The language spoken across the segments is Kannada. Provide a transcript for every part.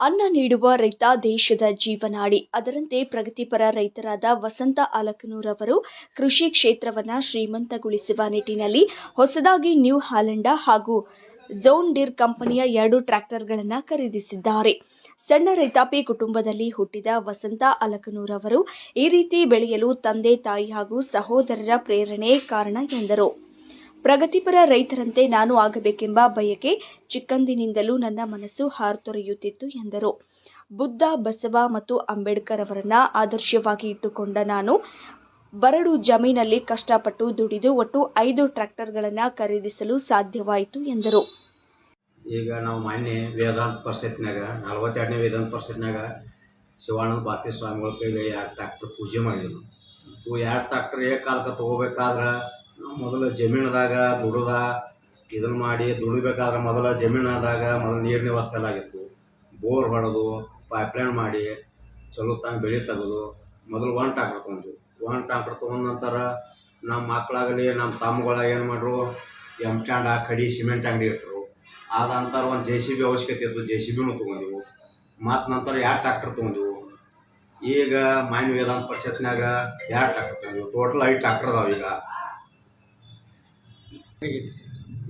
ಅನ್ನ ನೀಡುವ ರೈತ ದೇಶದ ಜೀವನಾಡಿ. ಅದರಂತೆ ಪ್ರಗತಿಪರ ರೈತರಾದ ವಸಂತ ಅಲಕನೂರವರು ಕೃಷಿ ಕ್ಷೇತ್ರವನ್ನು ಶ್ರೀಮಂತಗೊಳಿಸುವ ನಿಟ್ಟಿನಲ್ಲಿ ಹೊಸದಾಗಿ ನ್ಯೂ ಹಾಲೆಂಡ ಹಾಗೂ ಝೋನ್ ಡೀರ್ ಕಂಪನಿಯ 2 ಟ್ರ್ಯಾಕ್ಟರ್ಗಳನ್ನು ಖರೀದಿಸಿದ್ದಾರೆ. ಸಣ್ಣ ರೈತಾಪಿ ಕುಟುಂಬದಲ್ಲಿ ಹುಟ್ಟಿದ ವಸಂತ ಅಲಕನೂರವರು ಈ ರೀತಿ ಬೆಳೆಯಲು ತಂದೆ ತಾಯಿ ಹಾಗೂ ಸಹೋದರರ ಪ್ರೇರಣೆ ಕಾರಣ ಎಂದರು. ಪ್ರಗತಿಪರ ರೈತರಂತೆ ನಾನು ಆಗಬೇಕೆಂಬ ಬಯಕೆ ಚಿಕ್ಕಂದಿನಿಂದಲೂ ನನ್ನ ಮನಸ್ಸು ಹಾತೊರೆಯುತ್ತಿತ್ತು ಎಂದರು. ಬುದ್ಧ, ಬಸವ ಮತ್ತು ಅಂಬೇಡ್ಕರ್ ಅವರನ್ನ ಆದರ್ಶವಾಗಿ ಇಟ್ಟುಕೊಂಡ ನಾನು ಬರಡು ಜಮೀನಲ್ಲಿ ಕಷ್ಟಪಟ್ಟು ದುಡಿದು ಒಟ್ಟು 5 ಟ್ರ್ಯಾಕ್ಟರ್ಗಳನ್ನು ಖರೀದಿಸಲು ಸಾಧ್ಯವಾಯಿತು ಎಂದರು. ಈಗ ನಾವು ಮಾನ್ಯ ವೇದಾಂತ ಪರಿಷತ್ನಾಗ 42ನೇ ವೇದಾಂತ ಪರಿಷತ್ನಾಗ ಶಿವಾನಂದ ಬಾತಿ ಸ್ವಾಮಿಗಳ ಕೈಲಿ 2 ಟ್ರ್ಯಾಕ್ಟರ್ ಪೂಜೆ ಮಾಡಿದ್ರು. 2 ಟ್ರ್ಯಾಕ್ಟರ್ ಕಾಲಕ್ಕೆ ತೊಗೋಬೇಕಾದ್ರೆ ನಾವು ಮೊದಲು ಜಮೀನದಾಗ ಇದನ್ನು ಮಾಡಿ ದುಡಿಬೇಕಾದ್ರೆ ಮೊದಲು ಜಮೀನದಾಗ ನೀರಿನ ವ್ಯವಸ್ಥೆ ಆಗಿತ್ತು. ಬೋರ್ ಹೊಡೆದು ಪೈಪ್ಲೈನ್ ಮಾಡಿ ಚಲೋ ತಂಗ ಬೆಳೆ ತೆಗೆದು ಮೊದಲು 1 ಟ್ರ್ಯಾಕ್ಟರ್ ತೊಗೊಂಡ್ವಿ. 1 ಟ್ರ್ಯಾಕ್ಟರ್ ತೊಗೊಂಡ ನಂತರ ನಮ್ಮ ಮಕ್ಕಳಾಗಲಿ ನಮ್ಮ ತಮ್ಮಗಳ ಏನು ಮಾಡ್ರು, ಎಮ್ ಸ್ಟ್ಯಾಂಡ್ ಕಡಿ ಸಿಮೆಂಟ್ ಅಂಗಡಿ ಇಟ್ಟರು. ಆದ ನಂತರ ಒಂದು JCB ಅವಶ್ಯಕತೆ ಇತ್ತು, JCBನೂ ತೊಗೊಂಡೆವು. ಮತ್ತು ನಂತರ 2 ಟ್ರ್ಯಾಕ್ಟರ್ ತೊಗೊಂಡೆವು. ಈಗ ಮಾನ್ಯ ವೇದಾಂತ ಪರಿಷತ್ನಾಗ 2 ಟ್ರ್ಯಾಕ್ಟರ್ ತೊಗೊಂಡೆವು. ಟೋಟಲ್ 5 ಟ್ರ್ಯಾಕ್ಟರ್ ಅದಾವೆ.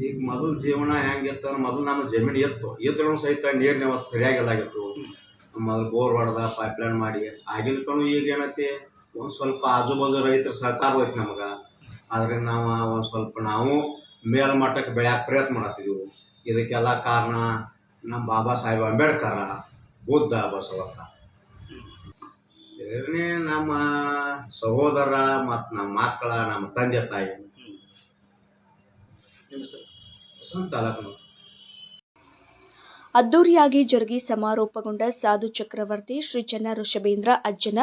ಈಗ ಮೊದಲು ಜೀವನ ಹೆಂಗಿತ್ತು, ಮೊದಲು ನಮ್ಮ ಜಮೀನು ಇದ್ರೂ ಸಹಿತ ನೀರಿನ ಅವತ್ತು ಸರಿಯಾಗಿಲ್ಲಾಗಿತ್ತು. ಮೊದಲು ಬೋರ್ ಹೊಡೆದ ಪೈಪ್ಲೈನ್ ಮಾಡಿ ಆಗಿನ ಕಣು ಈಗ ಏನೈತಿ, ಒಂದು ಸ್ವಲ್ಪ ಆಜು ಬಾಜು ರೈತರ ಸಹಕಾರ ಹೋಯ್ತು ನಮಗೆ. ಅದರಿಂದ ನಾವು ಒಂದು ಸ್ವಲ್ಪ ನಾವು ಮೇಲ್ಮಟ್ಟಕ್ಕೆ ಬೆಳೆಯೋಕೆ ಪ್ರಯತ್ನ ಮಾಡತ್ತಿದ್ದೆವು. ಇದಕ್ಕೆಲ್ಲ ಕಾರಣ ನಮ್ಮ ಬಾಬಾ ಸಾಹೇಬ್ ಅಂಬೇಡ್ಕರ, ಬುದ್ಧ, ಬಸವಕ್ಕ. ಇದನ್ನೇ ನಮ್ಮ ಸಹೋದರ ಮತ್ತು ನಮ್ಮ ಮಕ್ಕಳ, ನಮ್ಮ ತಂದೆ ತಾಯಿ ವಸಂತ ಅಲಕನೂರ. ಅದ್ದೂರಿಯಾಗಿ ಜರುಗಿ ಸಮಾರೋಪಗೊಂಡ ಸಾಧು ಚಕ್ರವರ್ತಿ ಶ್ರೀ ಚನ್ನಋಷಭೇಂದ್ರ ಅಜ್ಜನ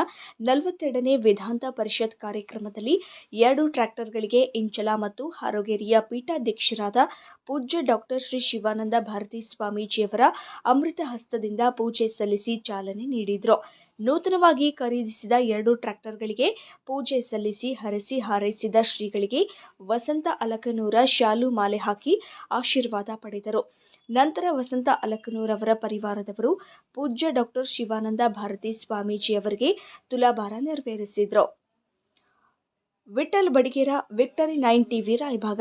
42ನೇ ವೇದಾಂತ ಪರಿಷತ್ ಕಾರ್ಯಕ್ರಮದಲ್ಲಿ 2 ಟ್ರ್ಯಾಕ್ಟರ್ಗಳಿಗೆ ಇಂಚಲ ಮತ್ತು ಹಾರೋಗೇರಿಯ ಪೀಠಾಧ್ಯಕ್ಷರಾದ ಪೂಜ್ಯ ಡಾಕ್ಟರ್ ಶ್ರೀ ಶಿವಾನಂದ ಭಾರತಿ ಸ್ವಾಮೀಜಿಯವರ ಅಮೃತ ಹಸ್ತದಿಂದ ಪೂಜೆ ಸಲ್ಲಿಸಿ ಚಾಲನೆ ನೀಡಿದರು. ನೂತನವಾಗಿ ಖರೀದಿಸಿದ 2 ಟ್ರ್ಯಾಕ್ಟರ್ಗಳಿಗೆ ಪೂಜೆ ಸಲ್ಲಿಸಿ ಹರಸಿ ಹಾರೈಸಿದ ಶ್ರೀಗಳಿಗೆ ವಸಂತ ಅಲಕನೂರ ಶಾಲು ಮಾಲೆ ಹಾಕಿ ಆಶೀರ್ವಾದ ಪಡೆದರು. ನಂತರ ವಸಂತ ಅಲಕನೂರವರ ಪರಿವಾರದವರು ಪೂಜ್ಯ ಡಾಕ್ಟರ್ ಶಿವಾನಂದ ಭಾರತಿ ಸ್ವಾಮೀಜಿಯವರಿಗೆ ತುಲಾಭಾರ ನೆರವೇರಿಸಿದರು. Vitthal Badiger, victory 9 TV, Raybag.